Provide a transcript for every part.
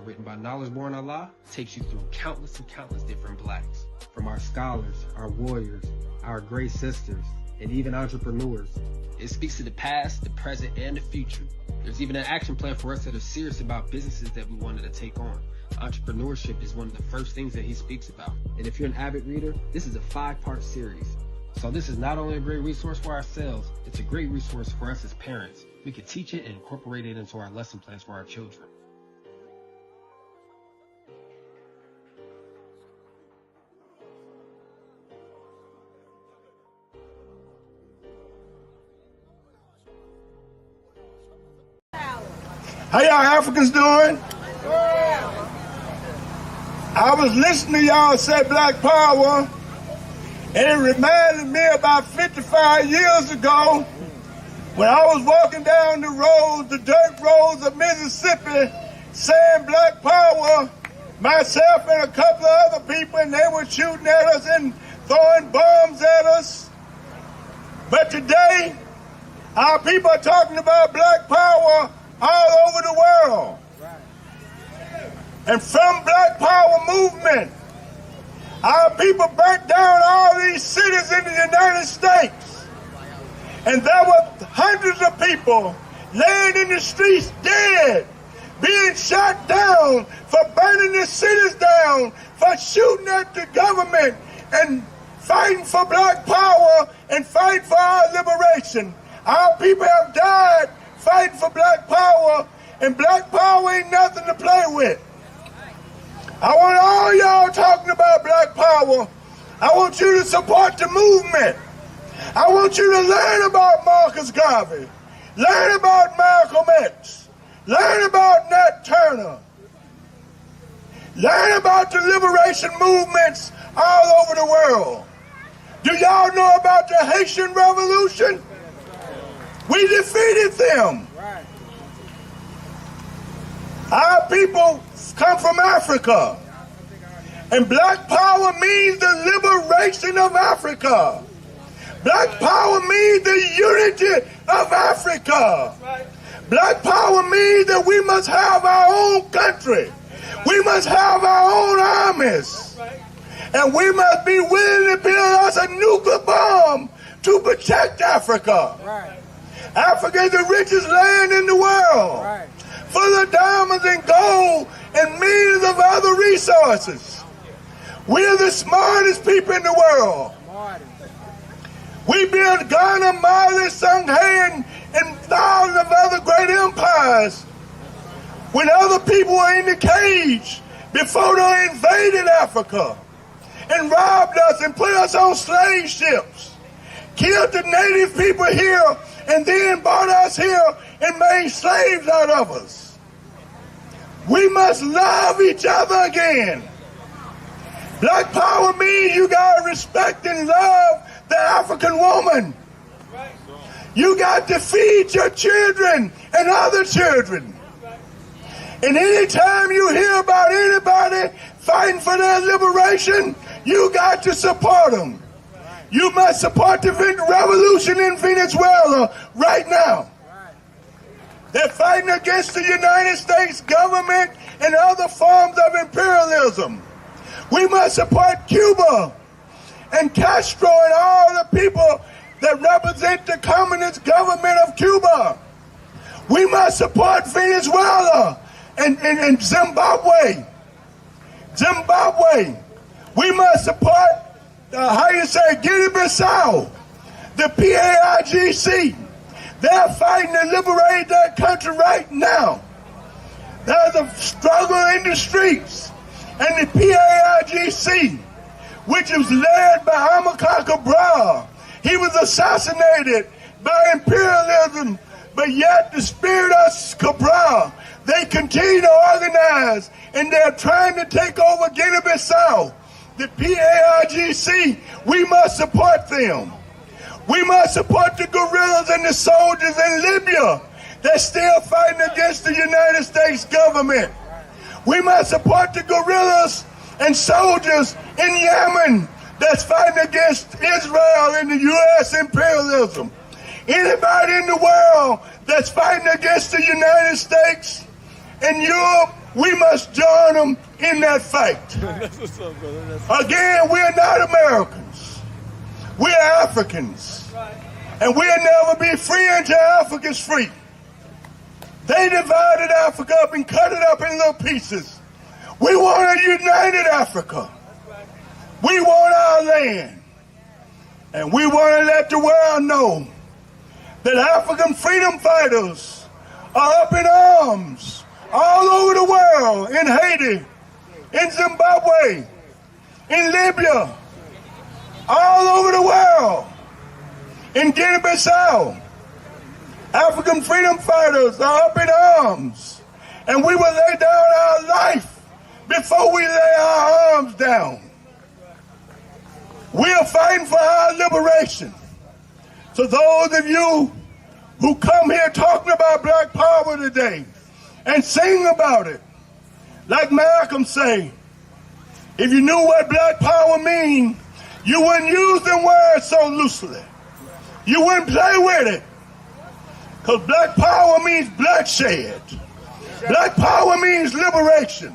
written by knowledge-born Allah, takes you through countless and countless different blacks. From our scholars, our warriors, our great sisters, and even entrepreneurs. It speaks to the past, the present, and the future. There's even an action plan for us that are serious about businesses that we wanted to take on. Entrepreneurship is one of the first things that he speaks about. And if you're an avid reader, this is a 5-part series. So this is not only a great resource for ourselves, it's a great resource for us as parents. We can teach it and incorporate it into our lesson plans for our children. How y'all Africans doing? I was listening to y'all say Black Power, and it reminded me about 55 years ago when I was walking down the roads, the dirt roads of Mississippi, saying Black Power, myself and a couple of other people, and they were shooting at us and throwing bombs at us. But today, our people are talking about Black Power all over the world. And from Black Power movement, our people burnt down all these cities in the United States. And there were hundreds of people laying in the streets dead, being shot down for burning the cities down, for shooting at the government and fighting for Black Power and fighting for our liberation. Our people have died fighting for Black Power, and Black Power ain't nothing to play with. I want all y'all talking about Black Power. I want you to support the movement. I want you to learn about Marcus Garvey, learn about Malcolm X, learn about Nat Turner, learn about the liberation movements all over the world. Do y'all know about the Haitian Revolution? We defeated them. Our people come from Africa. And Black Power means the liberation of Africa. Black Power means the unity of Africa. Black Power means that we must have our own country. We must have our own armies. And we must be willing to build us a nuclear bomb to protect Africa. Africa is the richest land in the world, full of diamonds and gold and millions of other resources. We're the smartest people in the world. We built Ghana, Mali, Songhay, and thousands of other great empires when other people were in the cage before they invaded Africa and robbed us and put us on slave ships, killed the native people here, and then brought us here and made slaves out of us. We must love each other again. Black Power means you gotta respect and love the African woman. You got to feed your children and other children. And anytime you hear about anybody fighting for their liberation, you got to support them. You must support the revolution in Venezuela right now. They're fighting against the United States government and other forms of imperialism. We must support Cuba and Castro and all the people that represent the communist government of Cuba. We must support Venezuela and Zimbabwe. We must support Guinea-Bissau, the PAIGC. They're fighting to liberate their country right now. There's a struggle in the streets. And the PAIGC, which was led by Amilcar Cabral, he was assassinated by imperialism, but yet the spirit of Cabral, they continue to organize, and they're trying to take over Guinea-Bissau. The PAIGC, we must support them. We must support the guerrillas and the soldiers in Libya that's still fighting against the United States government. We must support the guerrillas and soldiers in Yemen that's fighting against Israel and the U.S. imperialism. Anybody in the world that's fighting against the United States and Europe, we must join them in that fight. Again, we are not Americans. We are Africans. And we'll never be free until Africa's free. They divided Africa up and cut it up in little pieces. We want a united Africa. We want our land. And we want to let the world know that African freedom fighters are up in arms all over the world, in Haiti, in Zimbabwe, in Libya, all over the world, in Guinea-Bissau. African freedom fighters are up in arms, and we will lay down our life before we lay our arms down. We are fighting for our liberation. So those of you who come here talking about black power today and sing about it, like Malcolm say, if you knew what black power means, you wouldn't use them words so loosely. You wouldn't play with it. Because black power means bloodshed. Black power means liberation.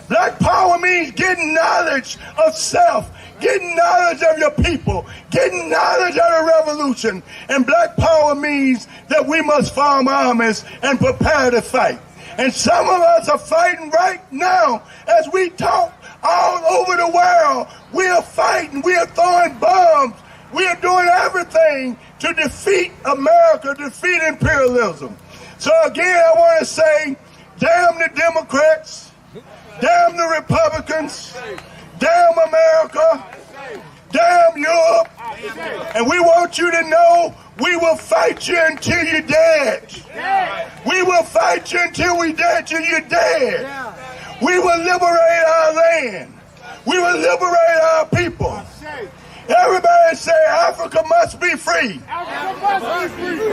Black power means getting knowledge of self, getting knowledge of your people, getting knowledge of the revolution. And black power means that we must form armies and prepare to fight. And some of us are fighting right now as we talk all over the world. We are fighting, we are throwing bombs, we are doing everything to defeat America, defeat imperialism. So again, I want to say, damn the Democrats, damn the Republicans, damn America, damn Europe, and we want you to know we will fight you until you're dead. We will fight you until we're dead, till you're dead. We will liberate our land. We will liberate our people. Everybody say Africa must be free.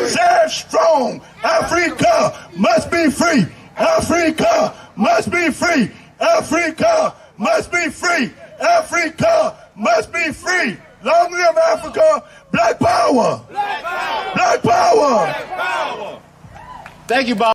Say it strong. Africa must be free. Africa must be free. Africa must be free. Africa must be free. Long live Africa. Black power. Black power. Black power. Black power. Thank you, Bob.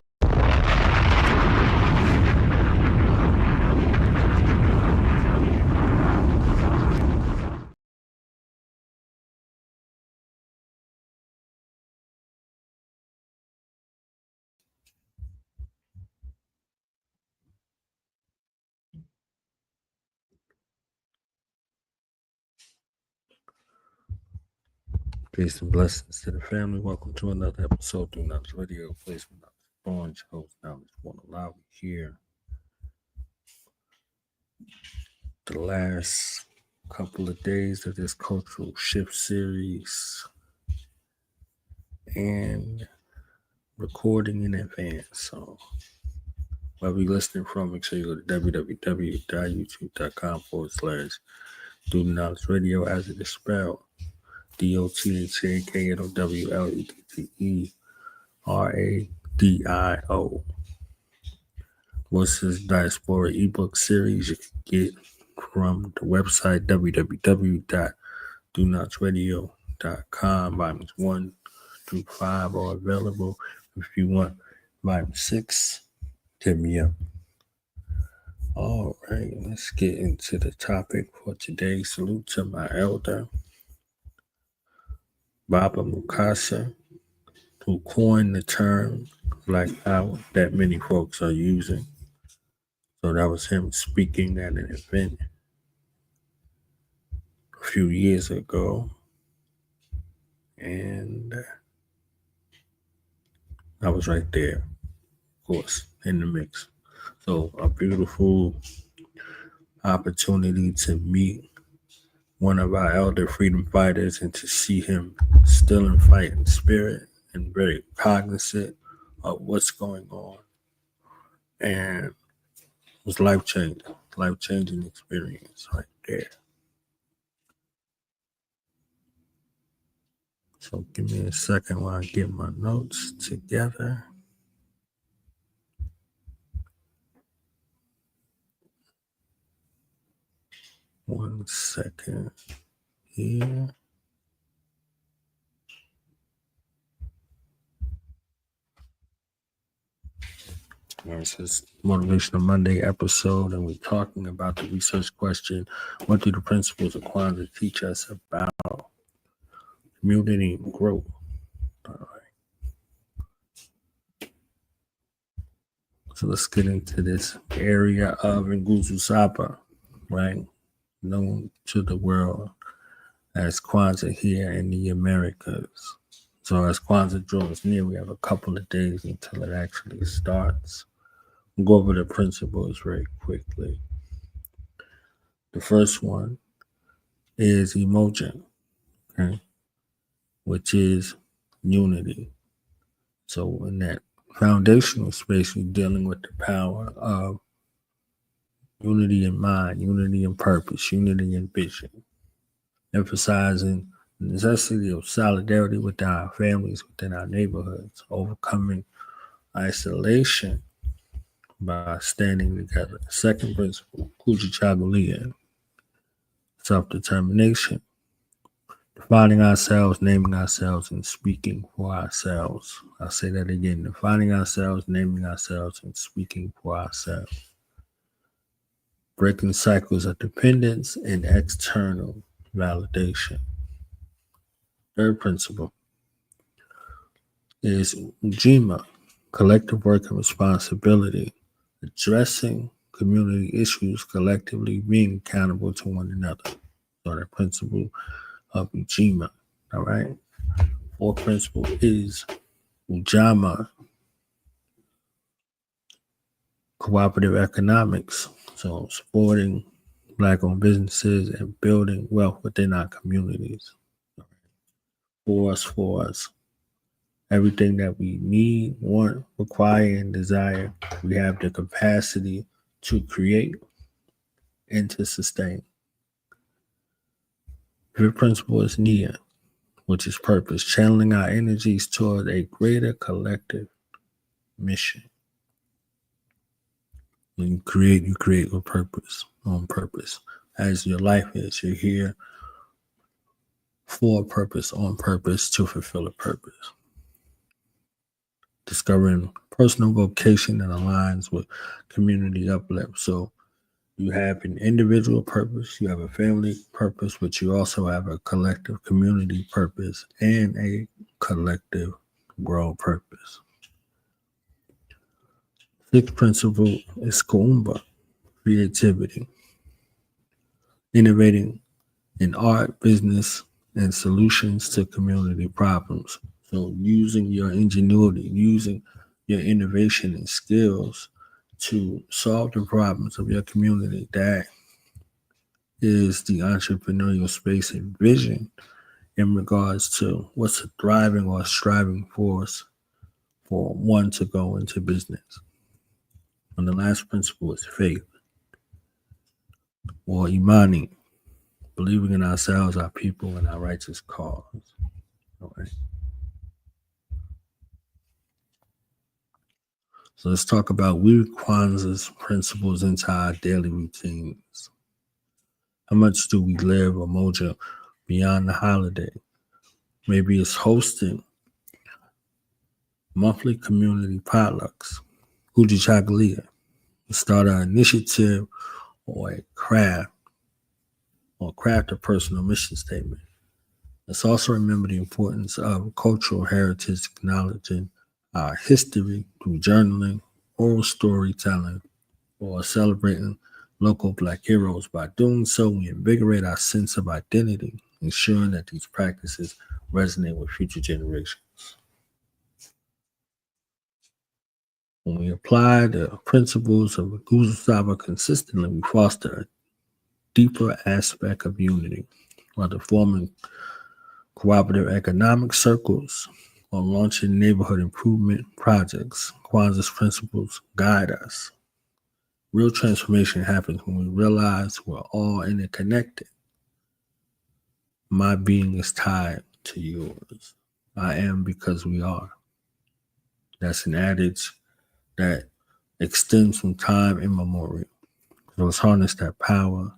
Peace and blessings to the family. Welcome to another episode of Do Knowledge Radio. Place with Knowledge Born, host Knowledge Won't Allow me here. The last couple of days of this cultural shift series and recording in advance. So, wherever you're listening from, make sure you go to www.youtube.com/Do Knowledge Radio as it is spelled. DOTHAKNOWLEDTERADIO. Voices Diaspora ebook series you can get from the website www.donoutsradio.com. Volumes 1 through 5 are available. If you want volume 6, hit me up. All right, let's get into the topic for today. Salute to my elder, Baba Mukasa, who coined the term Black Power that many folks are using. So that was him speaking at an event a few years ago. And I was right there, of course, in the mix. So a beautiful opportunity to meet one of our elder freedom fighters and to see him still in fighting spirit and very cognizant of what's going on. And it was life-changing experience right there. So give me a second while I get my notes together. One second here. This is Motivational Monday episode, and we're talking about the research question: what do the principles of Kwanzaa teach us about community growth? All right. So let's get into this area of Nguzo Saba, right? Known to the world as Kwanzaa here in the Americas. So as Kwanzaa draws near, we have a couple of days until it actually starts. We'll go over the principles very quickly. The first one is emotion, okay, which is unity. So in that foundational space, you're dealing with the power of unity in mind, unity in purpose, unity in vision, emphasizing the necessity of solidarity within our families, within our neighborhoods, overcoming isolation by standing together. Second principle, Kujichagulia, self-determination, defining ourselves, naming ourselves, and speaking for ourselves. I'll say that again, defining ourselves, naming ourselves, and speaking for ourselves. Breaking cycles of dependence and external validation. Third principle is Ujima, collective work and responsibility, addressing community issues collectively, being accountable to one another. So the principle of Ujima, all right? Fourth principle is Ujama, cooperative economics. So supporting Black-owned businesses and building wealth within our communities. For us. Everything that we need, want, require, and desire, we have the capacity to create and to sustain. Fifth principle is Nia, which is purpose, channeling our energies toward a greater collective mission. When you create with purpose, on purpose. As your life is, you're here for a purpose, on purpose, to fulfill a purpose. Discovering personal vocation that aligns with community uplift. So you have an individual purpose, you have a family purpose, but you also have a collective community purpose and a collective world purpose. Sixth principle is Kuumba, creativity. Innovating in art, business, and solutions to community problems. So using your ingenuity, using your innovation and skills to solve the problems of your community. That is the entrepreneurial space and vision in regards to what's a thriving or a striving force for one to go into business. And the last principle is faith, or Imani, believing in ourselves, our people, and our righteous cause. All right. So let's talk about weaving Kwanzaa's principles into our daily routines. How much do we live or moja beyond the holiday? Maybe it's hosting monthly community potlucks, Kujichagulia, start an initiative or a craft a personal mission statement. Let's also remember the importance of cultural heritage, acknowledging our history through journaling, oral storytelling, or celebrating local Black heroes. By doing so, we invigorate our sense of identity, ensuring that these practices resonate with future generations. When we apply the principles of Nguzo Saba consistently, we foster a deeper aspect of unity, whether forming cooperative economic circles or launching neighborhood improvement projects. Kwanzaa's principles guide us. Real transformation happens when we realize we're all interconnected. My being is tied to yours. I am because we are. That's an adage that extends from time immemorial. So let's harness that power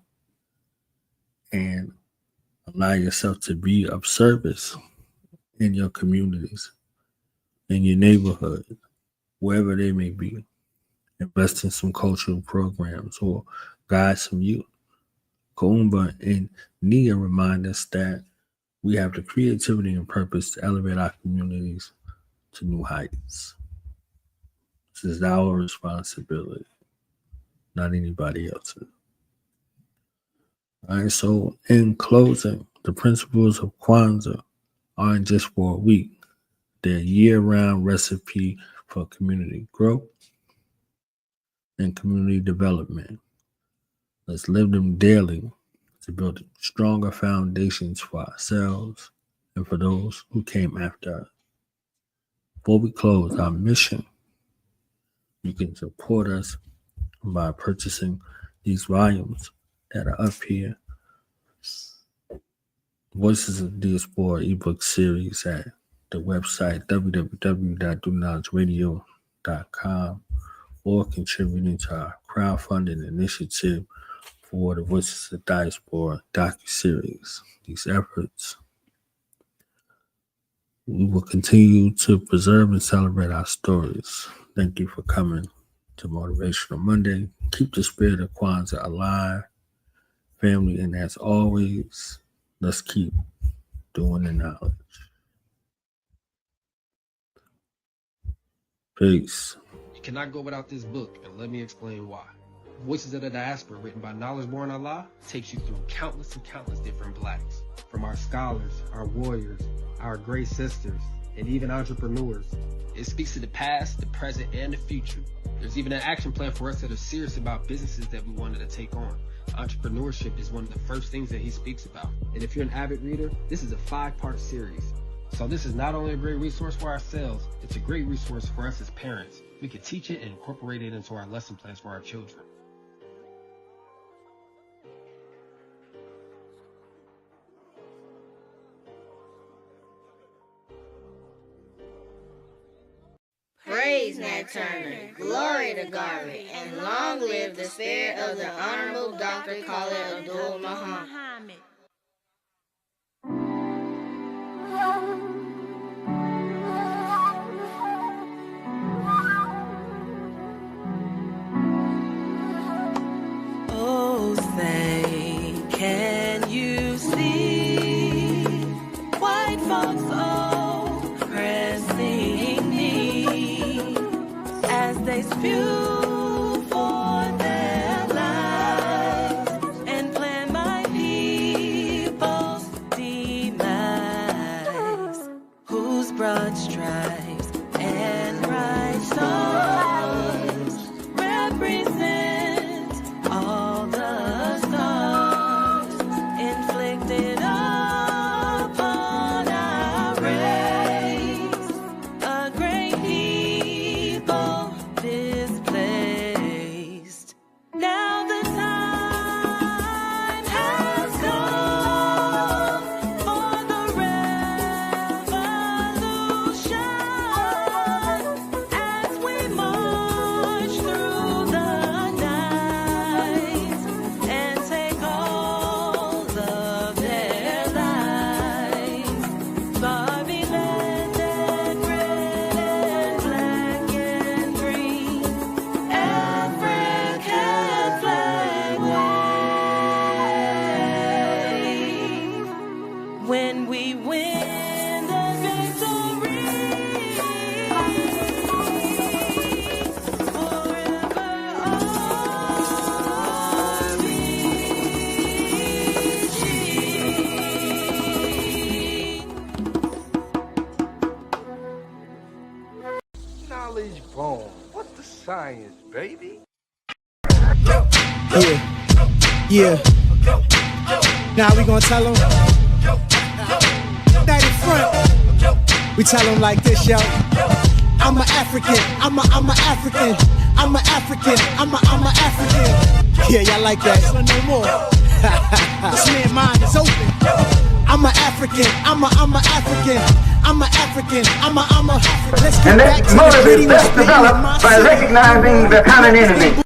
and allow yourself to be of service in your communities, in your neighborhood, wherever they may be. invest in some cultural programs, or guide some youth. Kaumba and Nia remind us that we have the creativity and purpose to elevate our communities to new heights. This is our responsibility, not anybody else's. All right, so in closing, the principles of Kwanzaa aren't just for a week. They're a year-round recipe for community growth and community development. Let's live them daily to build stronger foundations for ourselves and for those who came after us. Before we close our mission, you can support us by purchasing these volumes that are up here. Voices of Diaspora ebook series at the website www.doknowledgeradio.com, or contributing to our crowdfunding initiative for the Voices of Diaspora docuseries. These efforts, we will continue to preserve and celebrate our stories. Thank you for coming to Motivational Monday. Keep the spirit of Kwanzaa alive, family, and as always, let's keep doing the knowledge. Peace. You cannot go without this book, and let me explain why. Voices of the Diaspora, written by Knowledge Born Allah, takes you through countless and countless different blacks. From our scholars, our warriors, our great sisters, and even entrepreneurs. It speaks to the past, the present, and the future. There's even an action plan for us that are serious about businesses that we wanted to take on. Entrepreneurship is one of the first things that he speaks about. And if you're an avid reader, this is a 5-part series. So this is not only a great resource for ourselves, it's a great resource for us as parents. We can teach it and incorporate it into our lesson plans for our children. Praise Nat Turner, glory to Garvey, and long live the spirit of the Honorable Dr. Khalid Abdul Muhammad. Oh, say, can you see white folks oppressing me as they spew for their lives and plan my people's demise? Whose broad stripes and bright stars represent all the stars inflicted upon our race, a great people displaced. Now the time has come for the revolution as we march through the night and take hold of their lives. Barbie land and red and black and green, African flag wave. When we win the victory, forever RPG. Knowledge born. What's the science, baby? Yeah. Now we gonna tell them. That in front. We tell them like this, yo. I'm an African. I'm a African. I'm a African. I'm a African. Yeah, y'all like that? So no more. This man's mind is open. I'm a African. I'm a African. I'm a African. I'm a. Let's get And back that to the motive is gritty best developed by recognizing the common enemy.